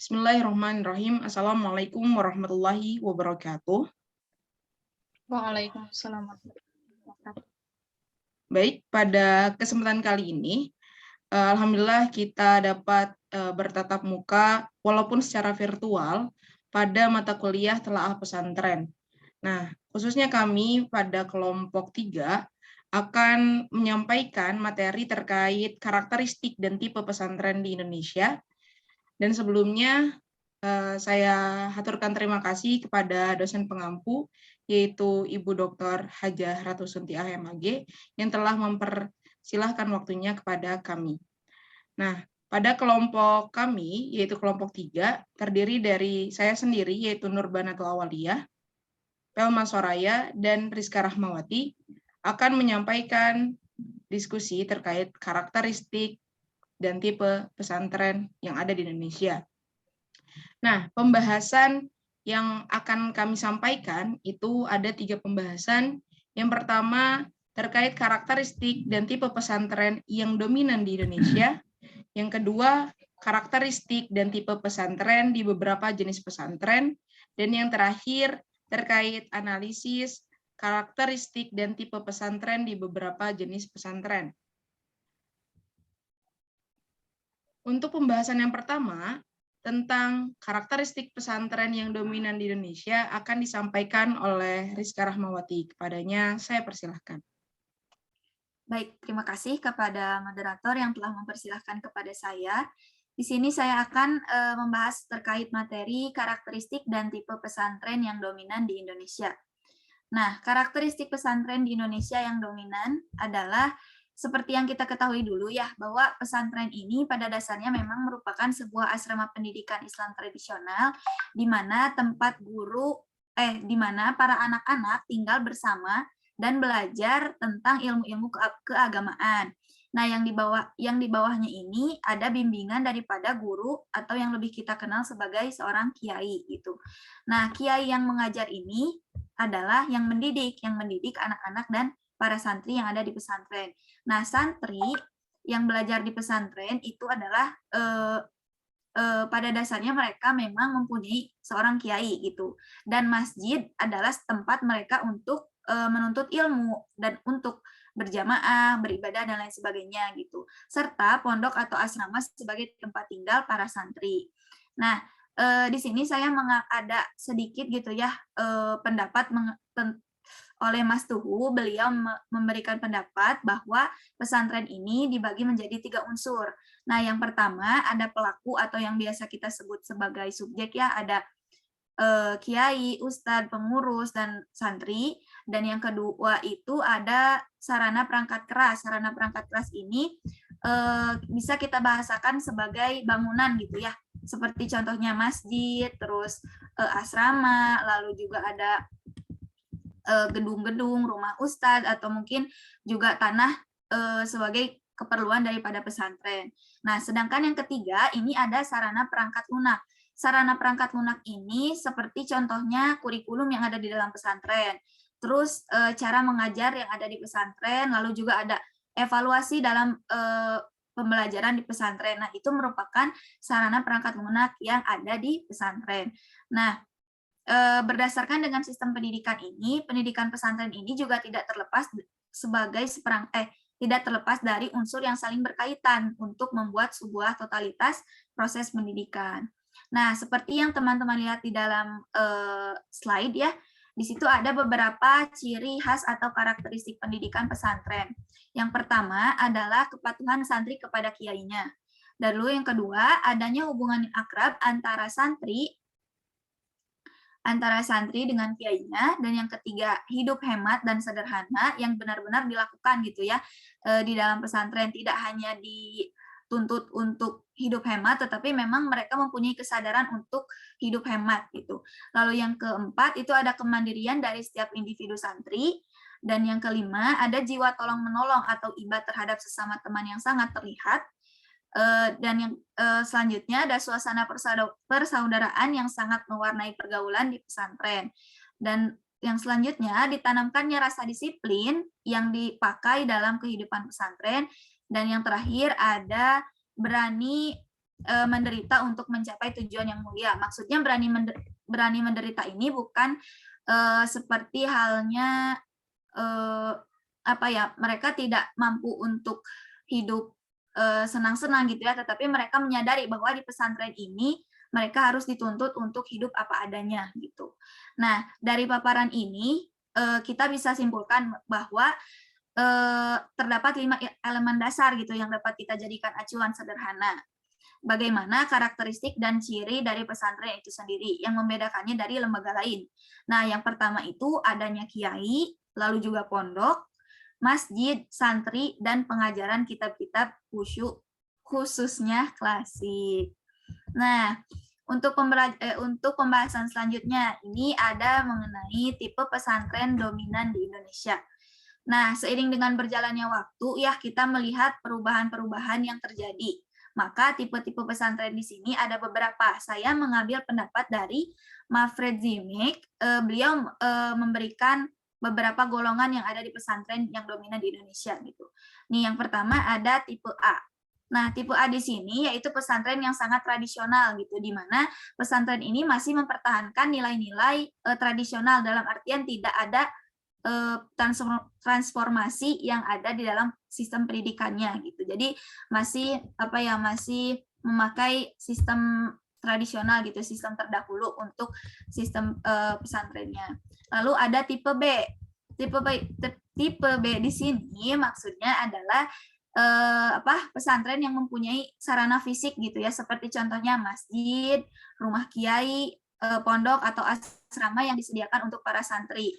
Bismillahirrahmanirrahim. Assalamualaikum warahmatullahi wabarakatuh. Waalaikumsalam warahmatullahi wabarakatuh. Baik, pada kesempatan kali ini, alhamdulillah kita dapat bertatap muka walaupun secara virtual pada mata kuliah Telaah Pesantren. Nah, khususnya kami pada kelompok 3 akan menyampaikan materi terkait karakteristik dan tipe pesantren di Indonesia. Dan sebelumnya saya haturkan terima kasih kepada dosen pengampu, yaitu Ibu Dr. Hajah Ratu Sunti AMAG, yang telah mempersilahkan waktunya kepada kami. Nah, pada kelompok kami, yaitu kelompok 3, terdiri dari saya sendiri, yaitu Nurbanatul Awaliyah, Pelma Soraya, dan Rizka Rahmawati, akan menyampaikan diskusi terkait karakteristik dan tipe pesantren yang ada di Indonesia. Nah, pembahasan yang akan kami sampaikan itu ada 3 pembahasan. Yang pertama, terkait karakteristik dan tipe pesantren yang dominan di Indonesia. Yang kedua, karakteristik dan tipe pesantren di beberapa jenis pesantren. Dan yang terakhir, terkait analisis karakteristik dan tipe pesantren di beberapa jenis pesantren. Untuk pembahasan yang pertama, tentang karakteristik pesantren yang dominan di Indonesia akan disampaikan oleh Rizka Rahmawati. Kepadanya saya persilahkan. Baik, terima kasih kepada moderator yang telah mempersilahkan kepada saya. Di sini saya akan membahas terkait materi karakteristik dan tipe pesantren yang dominan di Indonesia. Nah, karakteristik pesantren di Indonesia yang dominan adalah seperti yang kita ketahui dulu ya, bahwa pesantren ini pada dasarnya memang merupakan sebuah asrama pendidikan Islam tradisional di mana di mana para anak-anak tinggal bersama dan belajar tentang ilmu-ilmu keagamaan. Nah, yang di bawahnya ini ada bimbingan daripada guru atau yang lebih kita kenal sebagai seorang kiai gitu. Nah, kiai yang mengajar ini adalah yang mendidik anak-anak dan para santri yang ada di pesantren. Nah, santri yang belajar di pesantren itu adalah pada dasarnya mereka memang mempunyai seorang kiai gitu. Dan masjid adalah tempat mereka untuk menuntut ilmu dan untuk berjamaah, beribadah dan lain sebagainya gitu. Serta pondok atau asrama sebagai tempat tinggal para santri. Nah, di sini saya ada sedikit gitu ya pendapat oleh Mas Tuhu. Beliau memberikan pendapat bahwa pesantren ini dibagi menjadi 3 unsur. Nah, yang pertama ada pelaku atau yang biasa kita sebut sebagai subjek ya, ada kiai, ustadz, pengurus, dan santri. Dan yang kedua itu ada sarana perangkat keras. Sarana perangkat keras ini bisa kita bahasakan sebagai bangunan gitu ya. Seperti contohnya masjid, terus asrama, lalu juga ada gedung-gedung, rumah ustadz, atau mungkin juga tanah sebagai keperluan daripada pesantren. Nah, sedangkan yang ketiga ini ada sarana perangkat lunak. Sarana perangkat lunak ini seperti contohnya kurikulum yang ada di dalam pesantren, terus cara mengajar yang ada di pesantren, lalu juga ada evaluasi dalam pembelajaran di pesantren. Nah, itu merupakan sarana perangkat lunak yang ada di pesantren. Nah, berdasarkan dengan sistem pendidikan ini, pendidikan pesantren ini juga tidak terlepas tidak terlepas dari unsur yang saling berkaitan untuk membuat sebuah totalitas proses pendidikan. Nah, seperti yang teman-teman lihat di dalam slide ya, di situ ada beberapa ciri khas atau karakteristik pendidikan pesantren. Yang pertama adalah kepatuhan santri kepada kiainya. Dan lalu yang kedua, adanya hubungan yang akrab antara santri dengan kiainya. Dan yang ketiga, hidup hemat dan sederhana yang benar-benar dilakukan gitu ya di dalam pesantren. Tidak hanya dituntut untuk hidup hemat, tetapi memang mereka mempunyai kesadaran untuk hidup hemat gitu. Lalu yang keempat itu ada kemandirian dari setiap individu santri. Dan yang kelima ada jiwa tolong menolong atau iba terhadap sesama teman yang sangat terlihat. Dan yang selanjutnya ada suasana persaudaraan yang sangat mewarnai pergaulan di pesantren. Dan yang selanjutnya ditanamkannya rasa disiplin yang dipakai dalam kehidupan pesantren. Dan yang terakhir ada berani menderita untuk mencapai tujuan yang mulia. Maksudnya berani menderita ini bukan seperti halnya apa ya, mereka tidak mampu untuk hidup senang-senang gitu ya, tetapi mereka menyadari bahwa di pesantren ini mereka harus dituntut untuk hidup apa adanya gitu. Nah, dari paparan ini kita bisa simpulkan bahwa terdapat 5 elemen dasar gitu yang dapat kita jadikan acuan sederhana. Bagaimana karakteristik dan ciri dari pesantren itu sendiri yang membedakannya dari lembaga lain. Nah, yang pertama itu adanya kiai, lalu juga pondok, masjid, santri, dan pengajaran kitab-kitab khusyuk, khususnya klasik. Nah, untuk pembahasan selanjutnya, ini ada mengenai tipe pesantren dominan di Indonesia. Nah, seiring dengan berjalannya waktu, ya kita melihat perubahan-perubahan yang terjadi. Maka tipe-tipe pesantren di sini ada beberapa. Saya mengambil pendapat dari Manfred Zimig. Beliau memberikan beberapa golongan yang ada di pesantren yang dominan di Indonesia gitu. Nih, yang pertama ada tipe A. Nah, tipe A di sini yaitu pesantren yang sangat tradisional gitu, di mana pesantren ini masih mempertahankan nilai-nilai tradisional dalam artian tidak ada transformasi yang ada di dalam sistem pendidikannya gitu. Jadi masih masih memakai sistem tradisional gitu, sistem terdahulu untuk sistem pesantrennya. Lalu ada tipe B. Tipe B di sini maksudnya adalah pesantren yang mempunyai sarana fisik gitu ya, seperti contohnya masjid, rumah kiai, pondok atau asrama yang disediakan untuk para santri.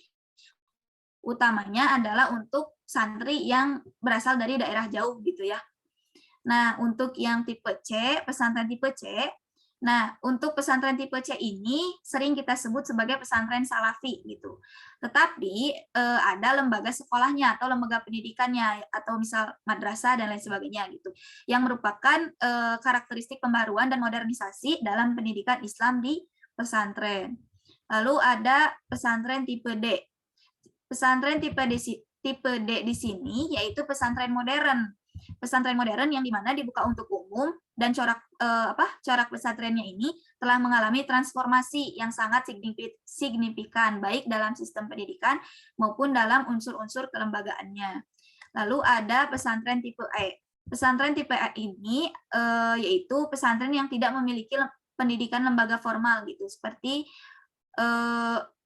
Utamanya adalah untuk santri yang berasal dari daerah jauh gitu ya. Nah, untuk yang tipe C, pesantren tipe C, nah untuk pesantren tipe C ini sering kita sebut sebagai pesantren salafi gitu. Tetapi ada lembaga sekolahnya atau lembaga pendidikannya atau misal madrasah dan lain sebagainya gitu, yang merupakan karakteristik pembaruan dan modernisasi dalam pendidikan Islam di pesantren. Lalu ada pesantren tipe D. Pesantren tipe D di sini yaitu pesantren modern. Pesantren modern yang dimana dibuka untuk umum dan corak pesantrennya ini telah mengalami transformasi yang sangat signifikan baik dalam sistem pendidikan maupun dalam unsur-unsur kelembagaannya. Lalu ada pesantren tipe E. Pesantren tipe E ini yaitu pesantren yang tidak memiliki pendidikan lembaga formal gitu, seperti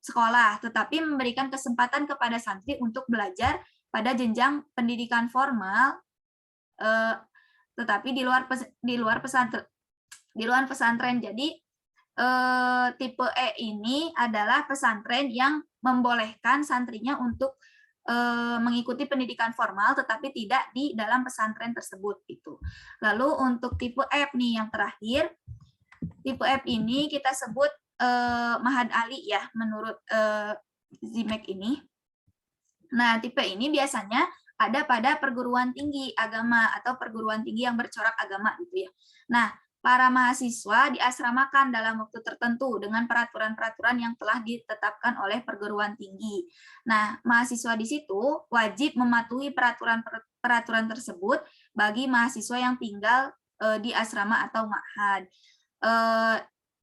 sekolah, tetapi memberikan kesempatan kepada santri untuk belajar pada jenjang pendidikan formal, tetapi di luar pesantren. Jadi tipe E ini adalah pesantren yang membolehkan santrinya untuk mengikuti pendidikan formal, tetapi tidak di dalam pesantren tersebut itu. Lalu untuk tipe F nih yang terakhir, tipe F ini kita sebut Mahad Ali ya, menurut Zimig ini. Nah, tipe ini biasanya ada pada perguruan tinggi agama atau perguruan tinggi yang bercorak agama gitu ya. Nah, para mahasiswa diasramakan dalam waktu tertentu dengan peraturan-peraturan yang telah ditetapkan oleh perguruan tinggi. Nah, mahasiswa di situ wajib mematuhi peraturan tersebut bagi mahasiswa yang tinggal di asrama atau ma'had.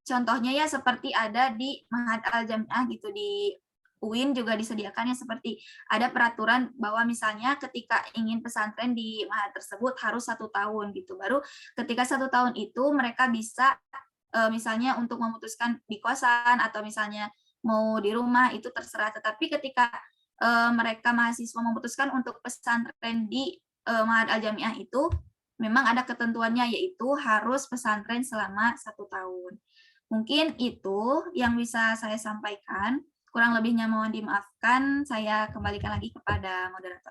Contohnya ya seperti ada di Ma'had Al-Jami'ah gitu, di UIN juga disediakannya seperti ada peraturan bahwa misalnya ketika ingin pesantren di Ma'had tersebut harus 1 tahun gitu. Baru ketika 1 tahun itu mereka bisa misalnya untuk memutuskan di kosan atau misalnya mau di rumah itu terserah. Tetapi ketika mereka mahasiswa memutuskan untuk pesantren di Ma'had Al-Jami'ah itu memang ada ketentuannya, yaitu harus pesantren selama 1 tahun. Mungkin itu yang bisa saya sampaikan. Kurang lebihnya mohon dimaafkan. Saya kembalikan lagi kepada moderator.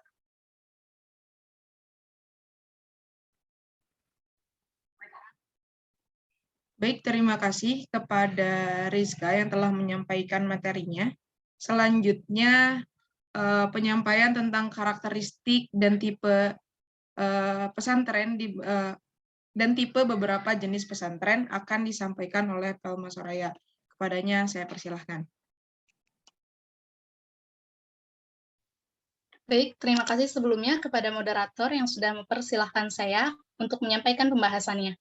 Baik, terima kasih kepada Rizka yang telah menyampaikan materinya. Selanjutnya, penyampaian tentang karakteristik dan tipe pesantren dan tipe beberapa jenis pesantren akan disampaikan oleh Pelma Soraya. Kepadanya saya persilahkan. Baik, terima kasih sebelumnya kepada moderator yang sudah mempersilahkan saya untuk menyampaikan pembahasannya.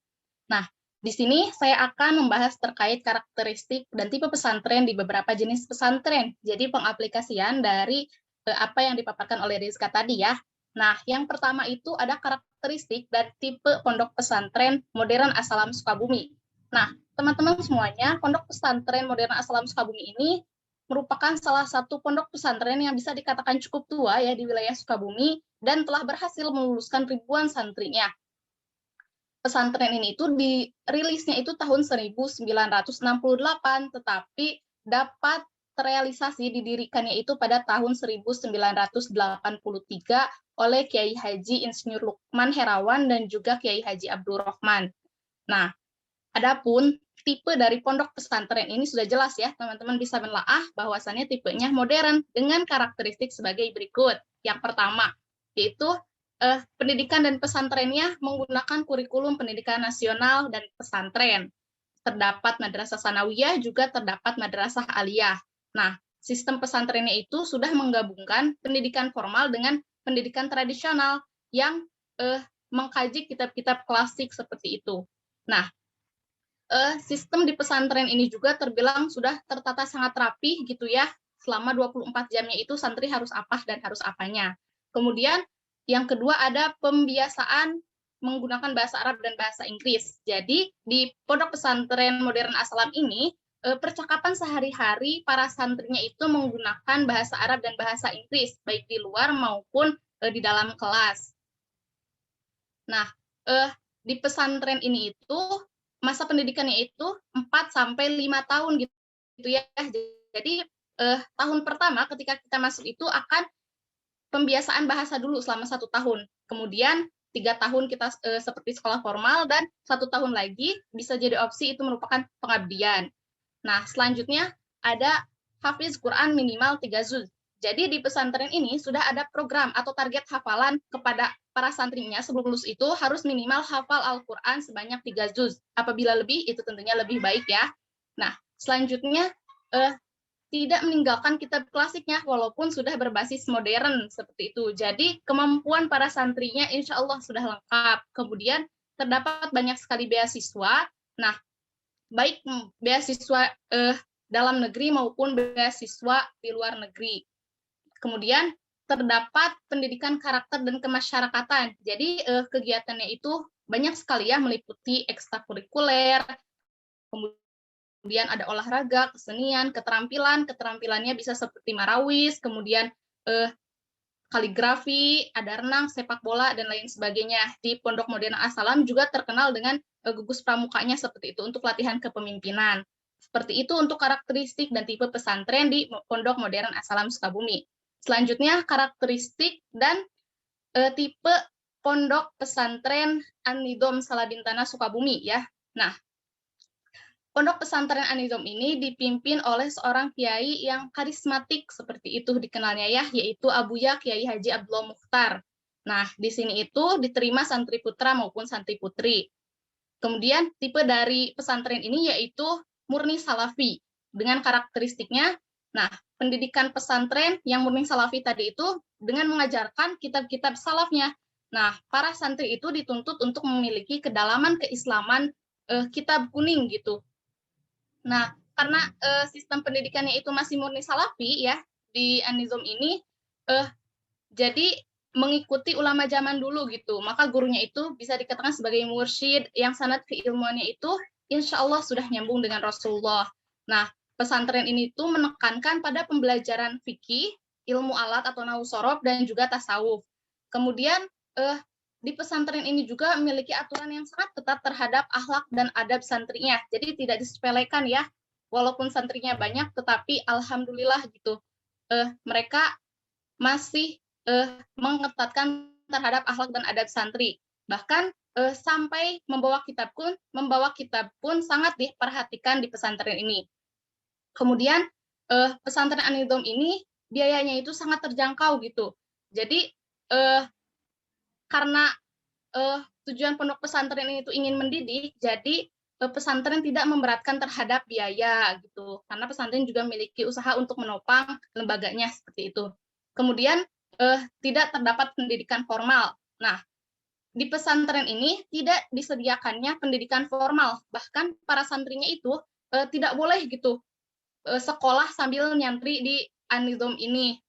Nah, Di sini saya akan membahas terkait karakteristik dan tipe pesantren di beberapa jenis pesantren. Jadi pengaplikasian dari apa yang dipaparkan oleh Rizka tadi ya. Nah, yang pertama itu ada karakteristik dan tipe pondok pesantren modern Asalam Sukabumi. Nah, teman-teman semuanya, pondok pesantren modern Asalam Sukabumi ini merupakan salah satu pondok pesantren yang bisa dikatakan cukup tua ya di wilayah Sukabumi dan telah berhasil meluluskan ribuan santrinya. Pesantren ini itu dirilisnya itu tahun 1968, tetapi dapat terrealisasi didirikannya itu pada tahun 1983 oleh Kiai Haji Insinyur Lukman Herawan dan juga Kiai Haji Abdurrahman. Nah, adapun tipe dari pondok pesantren ini sudah jelas ya, teman-teman bisa menelaah bahwasannya tipenya modern dengan karakteristik sebagai berikut. Yang pertama, yaitu pendidikan dan pesantrennya menggunakan kurikulum pendidikan nasional dan pesantren. Terdapat madrasah sanawiyah, juga terdapat madrasah aliyah. Nah, sistem pesantrennya itu sudah menggabungkan pendidikan formal dengan pendidikan tradisional yang mengkaji kitab-kitab klasik seperti itu. Nah, sistem di pesantren ini juga terbilang sudah tertata sangat rapi gitu ya. Selama 24 jamnya itu santri harus apa dan harus apanya. Kemudian yang kedua ada pembiasaan menggunakan bahasa Arab dan bahasa Inggris. Jadi di pondok pesantren modern Asalam ini percakapan sehari-hari para santrinya itu menggunakan bahasa Arab dan bahasa Inggris baik di luar maupun di dalam kelas. Nah, di pesantren ini itu masa pendidikannya itu 4 sampai 5 tahun gitu ya. Jadi tahun pertama ketika kita masuk itu akan pembiasaan bahasa dulu selama 1 tahun. Kemudian 3 tahun kita seperti sekolah formal dan 1 tahun lagi bisa jadi opsi itu merupakan pengabdian. Nah, selanjutnya ada hafiz Quran minimal 3 juz. Jadi di pesantren ini sudah ada program atau target hafalan kepada para santrinya sebelum lulus itu harus minimal hafal Al-Quran sebanyak 3 juz. Apabila lebih, itu tentunya lebih baik ya. Nah, selanjutnya tidak meninggalkan kitab klasiknya walaupun sudah berbasis modern seperti itu. Jadi kemampuan para santrinya insya Allah sudah lengkap. Kemudian terdapat banyak sekali beasiswa. Nah, baik beasiswa dalam negeri maupun beasiswa di luar negeri. Kemudian terdapat pendidikan karakter dan kemasyarakatan. Jadi kegiatannya itu banyak sekali ya, meliputi ekstrakurikuler, kemudian ada olahraga, kesenian, keterampilannya bisa seperti marawis, kemudian kaligrafi, ada renang, sepak bola, dan lain sebagainya. Di Pondok Modern Asalam juga terkenal dengan gugus pramukanya seperti itu untuk latihan kepemimpinan. Seperti itu untuk karakteristik dan tipe pesantren di Pondok Modern Asalam Sukabumi. Selanjutnya karakteristik dan tipe pondok pesantren An-Nidhom Salabintana Sukabumi ya. Nah, pondok pesantren An-Nidhom ini dipimpin oleh seorang kiai yang karismatik seperti itu dikenalnya ya, yaitu Abuya Kiai Haji Abdullah Mukhtar. Nah, di sini itu diterima santri putra maupun santri putri. Kemudian tipe dari pesantren ini yaitu murni salafi dengan karakteristiknya. Nah, pendidikan pesantren yang murni salafi tadi itu dengan mengajarkan kitab-kitab salafnya. Nah, para santri itu dituntut untuk memiliki kedalaman keislaman kitab kuning gitu. Nah, karena sistem pendidikannya itu masih murni salafi ya di An-Nidhom ini, jadi mengikuti ulama zaman dulu gitu. Maka gurunya itu bisa dikatakan sebagai mursyid yang sanad keilmuannya itu insya Allah sudah nyambung dengan Rasulullah. Nah, pesantren ini tuh menekankan pada pembelajaran fikih, ilmu alat atau nahwu sorof, dan juga tasawuf. Kemudian di pesantren ini juga memiliki aturan yang sangat ketat terhadap akhlak dan adab santrinya. Jadi tidak disepelekan ya. Walaupun santrinya banyak, tetapi alhamdulillah gitu. Mereka masih mengetatkan terhadap akhlak dan adab santri. Bahkan sampai membawa kitab pun sangat diperhatikan di pesantren ini. Kemudian pesantren An-Nidhom ini biayanya itu sangat terjangkau gitu. Jadi karena tujuan pondok pesantren ini itu ingin mendidik, jadi pesantren tidak memberatkan terhadap biaya gitu. Karena pesantren juga memiliki usaha untuk menopang lembaganya seperti itu. Kemudian tidak terdapat pendidikan formal. Nah, di pesantren ini tidak disediakannya pendidikan formal, bahkan para santrinya itu tidak boleh gitu sekolah sambil nyantri di An-Nizam ini.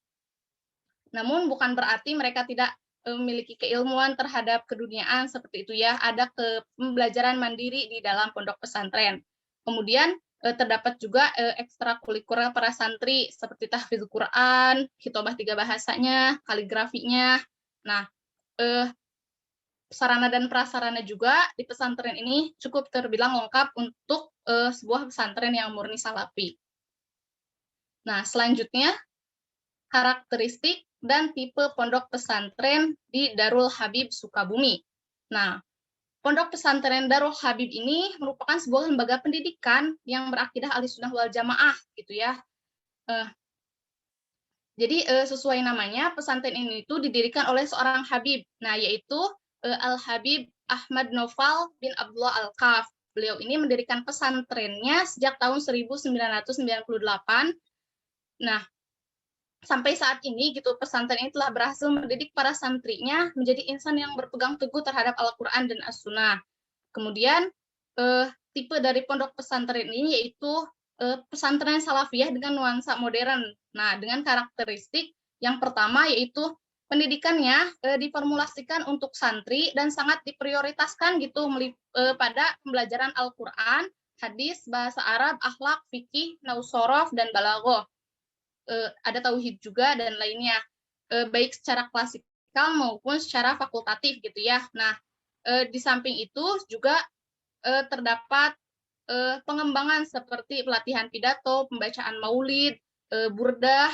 Namun bukan berarti mereka tidak memiliki keilmuan terhadap keduniaan seperti itu ya, ada pembelajaran mandiri di dalam pondok pesantren. Kemudian terdapat juga ekstrakurikuler para santri seperti tahfidz Quran, khitobah 3 bahasanya, kaligrafinya. Nah, sarana dan prasarana juga di pesantren ini cukup terbilang lengkap untuk sebuah pesantren yang murni salafi. Nah, selanjutnya karakteristik dan tipe pondok pesantren di Darul Habib Sukabumi. Nah, pondok pesantren Darul Habib ini merupakan sebuah lembaga pendidikan yang berakidah Ahlussunnah wal Jamaah gitu ya. Jadi sesuai namanya, pesantren ini itu didirikan oleh seorang Habib, nah yaitu Al-Habib Ahmad Noval bin Abdullah Al-Kaf. Beliau ini mendirikan pesantrennya sejak tahun 1998. Nah, sampai saat ini gitu pesantren ini telah berhasil mendidik para santrinya menjadi insan yang berpegang teguh terhadap Al-Qur'an dan As-Sunnah. Kemudian tipe dari pondok pesantren ini yaitu pesantren salafiyah dengan nuansa modern. Nah, dengan karakteristik yang pertama yaitu pendidikannya diformulasikan untuk santri dan sangat diprioritaskan gitu pada pembelajaran Al-Qur'an, hadis, bahasa Arab, akhlak, fikih, nausorof, dan balaghah. Ada tauhid juga dan lainnya, baik secara klasikal maupun secara fakultatif gitu ya. Nah, di samping itu juga terdapat pengembangan seperti pelatihan pidato, pembacaan maulid, burdah,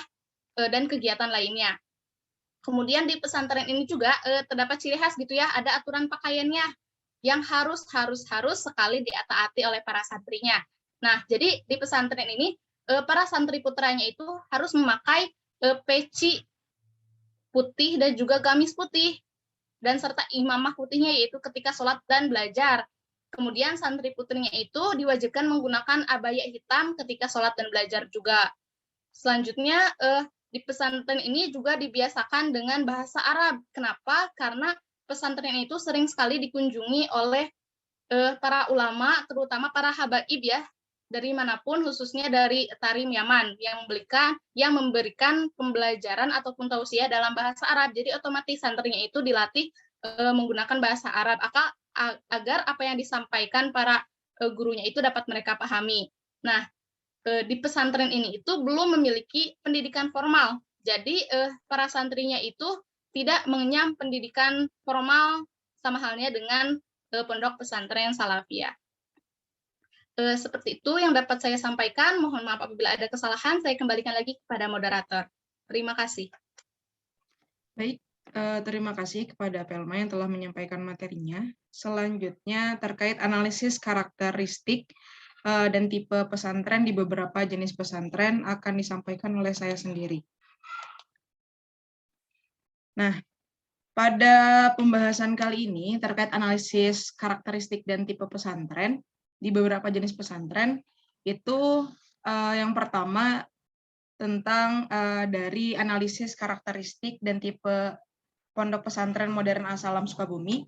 dan kegiatan lainnya. Kemudian di pesantren ini juga terdapat ciri khas gitu ya, ada aturan pakaiannya yang harus sekali ditaati oleh para santrinya. Nah, jadi di pesantren ini para santri putranya itu harus memakai peci putih dan juga gamis putih, dan serta imamah putihnya yaitu ketika sholat dan belajar. Kemudian santri putrinya itu diwajibkan menggunakan abaya hitam ketika sholat dan belajar juga. Selanjutnya di pesantren ini juga dibiasakan dengan bahasa Arab. Kenapa? Karena pesantren itu sering sekali dikunjungi oleh para ulama, terutama para habaib ya, dari manapun, khususnya dari Tarim Yaman yang memberikan pembelajaran ataupun tausiah dalam bahasa Arab. Jadi otomatis santrinya itu dilatih menggunakan bahasa Arab agar apa yang disampaikan para gurunya itu dapat mereka pahami. Nah, di pesantren ini itu belum memiliki pendidikan formal. Jadi para santrinya itu tidak mengenyam pendidikan formal sama halnya dengan pondok pesantren salafiyah. Seperti itu yang dapat saya sampaikan. Mohon maaf apabila ada kesalahan, saya kembalikan lagi kepada moderator. Terima kasih. Baik, terima kasih kepada Pelma yang telah menyampaikan materinya. Selanjutnya terkait analisis karakteristik dan tipe pesantren di beberapa jenis pesantren akan disampaikan oleh saya sendiri. Nah, pada pembahasan kali ini terkait analisis karakteristik dan tipe pesantren di beberapa jenis pesantren, itu yang pertama tentang dari analisis karakteristik dan tipe pondok pesantren modern As-Salam Sukabumi.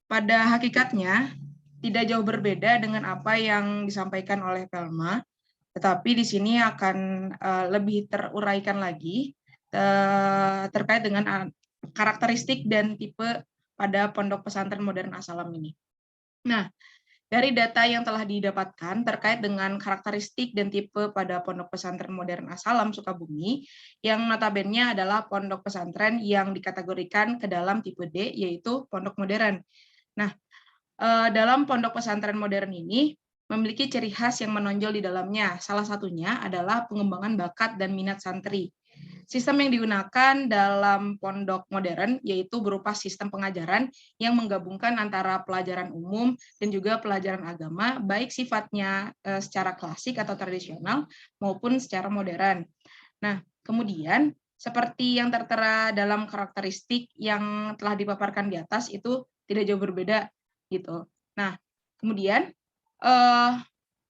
Pada hakikatnya tidak jauh berbeda dengan apa yang disampaikan oleh Pelma, tetapi di sini akan lebih teruraikan lagi terkait dengan karakteristik dan tipe pada pondok pesantren modern As-Salam ini. Nah, dari data yang telah didapatkan terkait dengan karakteristik dan tipe pada pondok pesantren modern As-Salam Sukabumi, yang notabene adalah pondok pesantren yang dikategorikan ke dalam tipe D, yaitu pondok modern. Nah, dalam pondok pesantren modern ini memiliki ciri khas yang menonjol di dalamnya. Salah satunya adalah pengembangan bakat dan minat santri. Sistem yang digunakan dalam pondok modern yaitu berupa sistem pengajaran yang menggabungkan antara pelajaran umum dan juga pelajaran agama, baik sifatnya secara klasik atau tradisional maupun secara modern. Nah, kemudian seperti yang tertera dalam karakteristik yang telah dipaparkan di atas itu tidak jauh berbeda gitu. Nah, kemudian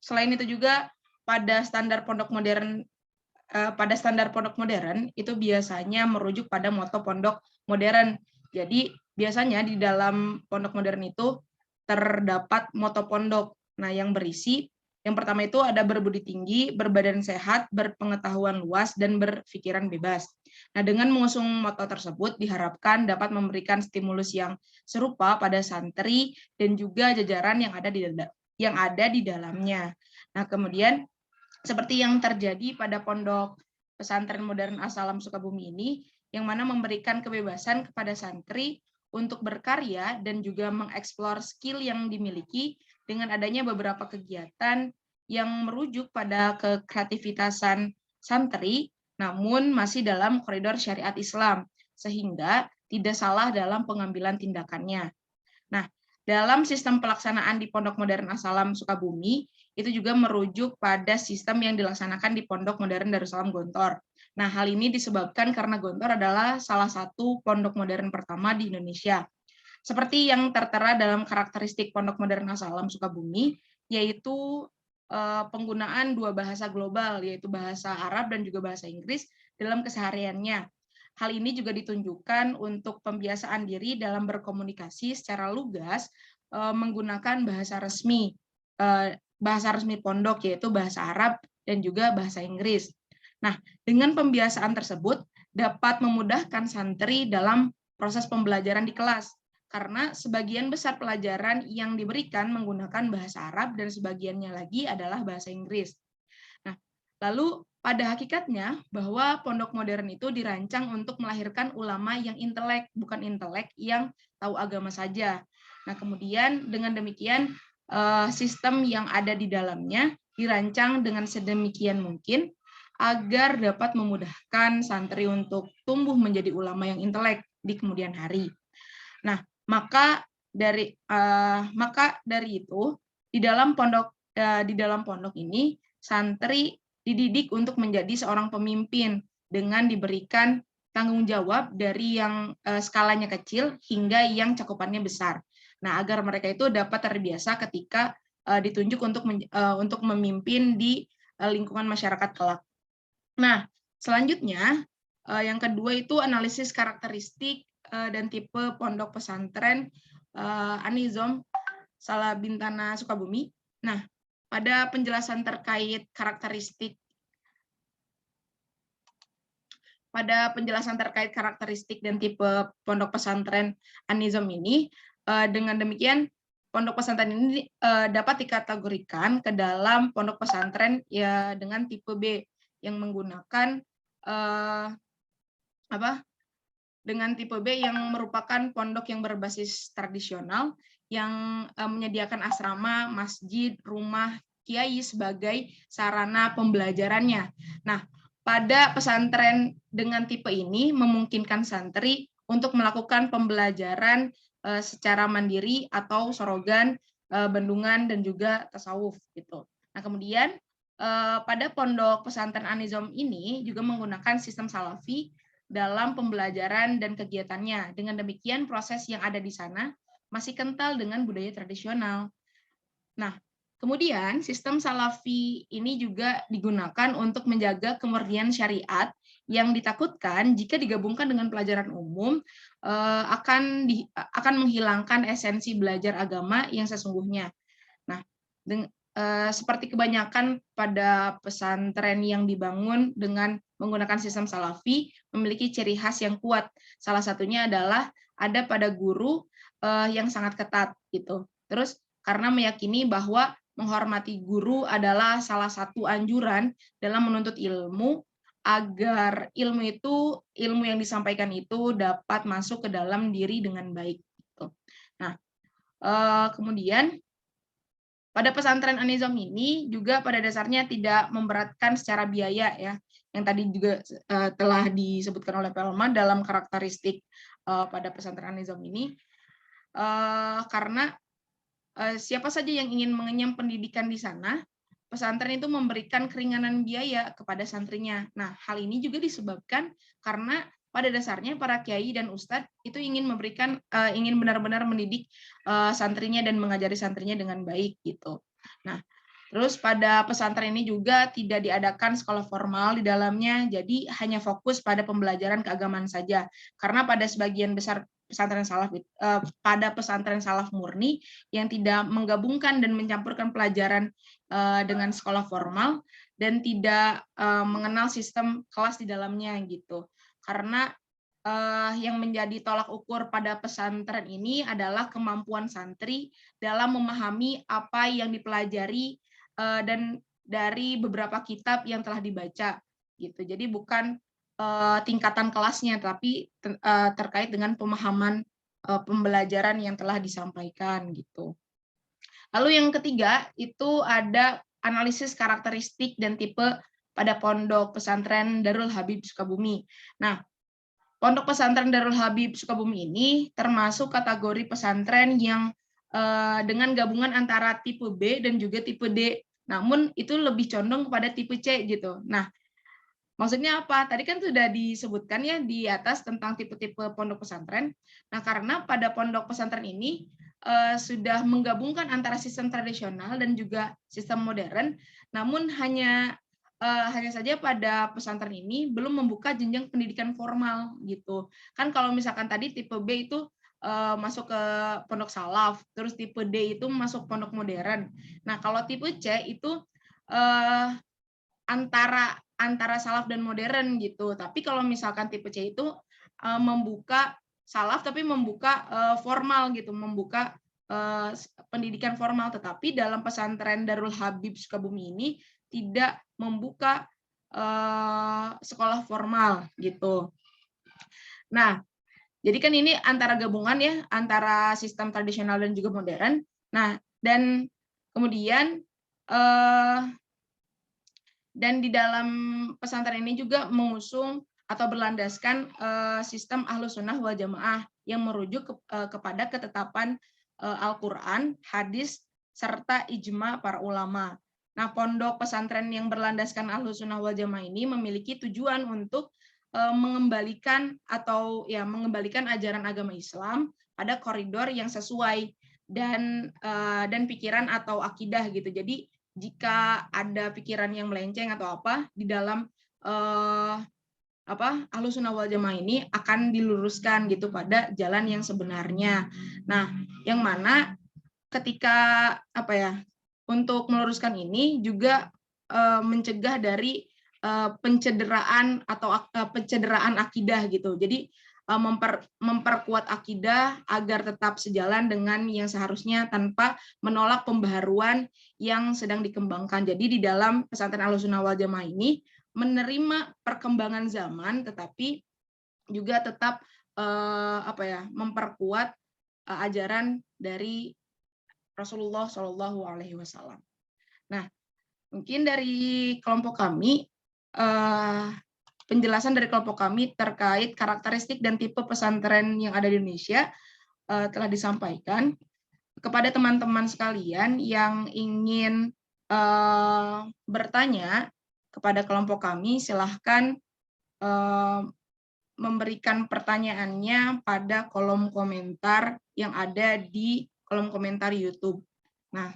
selain itu juga pada standar pondok modern itu biasanya merujuk pada moto pondok modern. Jadi biasanya di dalam pondok modern itu terdapat moto pondok. Nah, yang berisi yang pertama itu ada berbudi tinggi, berbadan sehat, berpengetahuan luas, dan berpikiran bebas. Nah, dengan mengusung moto tersebut diharapkan dapat memberikan stimulus yang serupa pada santri dan juga jajaran yang ada di dalamnya. Nah, kemudian seperti yang terjadi pada Pondok Pesantren Modern As-Salam Sukabumi ini, yang mana memberikan kebebasan kepada santri untuk berkarya dan juga mengeksplor skill yang dimiliki dengan adanya beberapa kegiatan yang merujuk pada kekreativitasan santri, namun masih dalam koridor syariat Islam, sehingga tidak salah dalam pengambilan tindakannya. Nah, dalam sistem pelaksanaan di Pondok Modern As-Salam Sukabumi, itu juga merujuk pada sistem yang dilaksanakan di Pondok Modern Darussalam Gontor. Nah, hal ini disebabkan karena Gontor adalah salah satu pondok modern pertama di Indonesia. Seperti yang tertera dalam karakteristik Pondok Modern As-Salam Sukabumi, yaitu penggunaan dua bahasa global, yaitu bahasa Arab dan juga bahasa Inggris dalam kesehariannya. Hal ini juga ditunjukkan untuk pembiasaan diri dalam berkomunikasi secara lugas menggunakan bahasa resmi pondok, yaitu bahasa Arab dan juga bahasa Inggris. Nah, dengan pembiasaan tersebut dapat memudahkan santri dalam proses pembelajaran di kelas, karena sebagian besar pelajaran yang diberikan menggunakan bahasa Arab dan sebagiannya lagi adalah bahasa Inggris. Nah, lalu pada hakikatnya bahwa pondok modern itu dirancang untuk melahirkan ulama yang intelek, bukan intelek yang tahu agama saja. Nah, kemudian dengan demikian sistem yang ada di dalamnya dirancang dengan sedemikian mungkin agar dapat memudahkan santri untuk tumbuh menjadi ulama yang intelek di kemudian hari. Nah, maka dari itu di dalam pondok ini santri dididik untuk menjadi seorang pemimpin dengan diberikan tanggung jawab dari yang skalanya kecil hingga yang cakupannya besar. Nah, agar mereka itu dapat terbiasa ketika ditunjuk untuk memimpin di lingkungan masyarakat kelak. Nah, selanjutnya yang kedua itu analisis karakteristik dan tipe pondok pesantren An-Nizam Salabintana Sukabumi. Nah, pada penjelasan terkait karakteristik dan tipe pondok pesantren An-Nizam ini, dengan demikian pondok pesantren ini dapat dikategorikan ke dalam pondok pesantren ya dengan tipe B yang menggunakan dengan tipe B yang merupakan pondok yang berbasis tradisional yang menyediakan asrama, masjid, rumah kiai sebagai sarana pembelajarannya. Nah, pada pesantren dengan tipe ini memungkinkan santri untuk melakukan pembelajaran secara mandiri atau sorogan, bendungan, dan juga tasawuf gitu. Nah, kemudian pada pondok pesantren An-Nizam ini juga menggunakan sistem salafi dalam pembelajaran dan kegiatannya. Dengan demikian proses yang ada di sana masih kental dengan budaya tradisional. Nah, kemudian sistem salafi ini juga digunakan untuk menjaga kemurnian syariat yang ditakutkan jika digabungkan dengan pelajaran umum akan menghilangkan esensi belajar agama yang sesungguhnya. Nah, seperti kebanyakan pada pesantren yang dibangun dengan menggunakan sistem salafi memiliki ciri khas yang kuat. Salah satunya adalah ada pada guru yang sangat ketat gitu. Terus karena meyakini bahwa menghormati guru adalah salah satu anjuran dalam menuntut ilmu agar ilmu yang disampaikan itu dapat masuk ke dalam diri dengan baik. Gitu. Nah, kemudian pada pesantren An-Nizam ini juga pada dasarnya tidak memberatkan secara biaya ya, yang tadi juga telah disebutkan oleh Pelma dalam karakteristik pada pesantren An-Nizam ini, karena siapa saja yang ingin mengenyam pendidikan di sana, pesantren itu memberikan keringanan biaya kepada santrinya. Nah, hal ini juga disebabkan karena pada dasarnya para kiai dan ustadz itu ingin benar-benar mendidik santrinya dan mengajari santrinya dengan baik gitu. Nah, terus pada pesantren ini juga tidak diadakan sekolah formal di dalamnya, jadi hanya fokus pada pembelajaran keagamaan saja. Karena pada sebagian besar pesantren salaf pada pesantren salaf murni yang tidak menggabungkan dan mencampurkan pelajaran dengan sekolah formal dan tidak mengenal sistem kelas di dalamnya gitu. Karena yang menjadi tolak ukur pada pesantren ini adalah kemampuan santri dalam memahami apa yang dipelajari dan dari beberapa kitab yang telah dibaca gitu. Jadi bukan tingkatan kelasnya, tapi terkait dengan pemahaman pembelajaran yang telah disampaikan gitu. Lalu yang ketiga itu ada analisis karakteristik dan tipe pada pondok pesantren Darul Habib Sukabumi. Nah, pondok pesantren Darul Habib Sukabumi ini termasuk kategori pesantren yang dengan gabungan antara tipe B dan juga tipe D. Namun itu lebih condong kepada tipe C gitu. Nah, maksudnya apa? Tadi kan sudah disebutkan ya di atas tentang tipe-tipe pondok pesantren. Nah, karena pada pondok pesantren ini sudah menggabungkan antara sistem tradisional dan juga sistem modern, namun hanya saja pada pesantren ini belum membuka jenjang pendidikan formal gitu. Kan kalau misalkan tadi tipe B itu masuk ke pondok salaf, terus tipe D itu masuk pondok modern. Nah, kalau tipe C itu antara salaf dan modern gitu. Tapi kalau misalkan tipe C itu membuka salaf tapi membuka formal gitu, membuka pendidikan formal. Tetapi dalam pesantren Darul Habib Sukabumi ini tidak membuka sekolah formal gitu. Nah, jadi kan ini antara gabungan ya antara sistem tradisional dan juga modern. Nah, dan kemudian dan di dalam pesantren ini juga mengusung atau berlandaskan sistem Ahlus Sunnah wal Jamaah yang merujuk kepada ketetapan Al-Quran, hadis, serta ijma para ulama. Nah, pondok pesantren yang berlandaskan Ahlus Sunnah wal Jamaah ini memiliki tujuan untuk mengembalikan ajaran agama Islam pada koridor yang sesuai dan pikiran atau akidah gitu. Jadi jika ada pikiran yang melenceng atau apa di dalam Ahlus Sunnah wal Jamaah ini akan diluruskan gitu pada jalan yang sebenarnya. Nah, yang mana ketika untuk meluruskan ini juga mencegah dari pencederaan atau pencederaan akidah gitu. Jadi memperkuat akidah agar tetap sejalan dengan yang seharusnya tanpa menolak pembaharuan yang sedang dikembangkan. Jadi di dalam pesantren Ahlus Sunnah wal Jamaah ini menerima perkembangan zaman, tetapi juga tetap memperkuat ajaran dari Rasulullah Shallallahu Alaihi Wasallam. Nah, mungkin dari kelompok kami penjelasan dari kelompok kami terkait karakteristik dan tipe pesantren yang ada di Indonesia telah disampaikan. Kepada teman-teman sekalian yang ingin bertanya kepada kelompok kami, silahkan memberikan pertanyaannya pada kolom komentar yang ada di kolom komentar YouTube. Nah,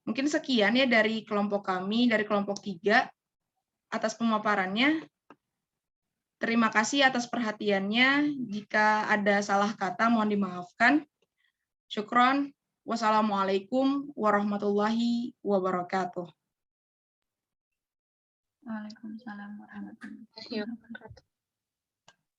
mungkin sekian ya dari kelompok kami, dari kelompok 3 atas pemaparannya. Terima kasih atas perhatiannya. Jika ada salah kata, mohon dimaafkan. Syukron. Wassalamualaikum warahmatullahi wabarakatuh. Waalaikumsalam warahmatullahi wabarakatuh.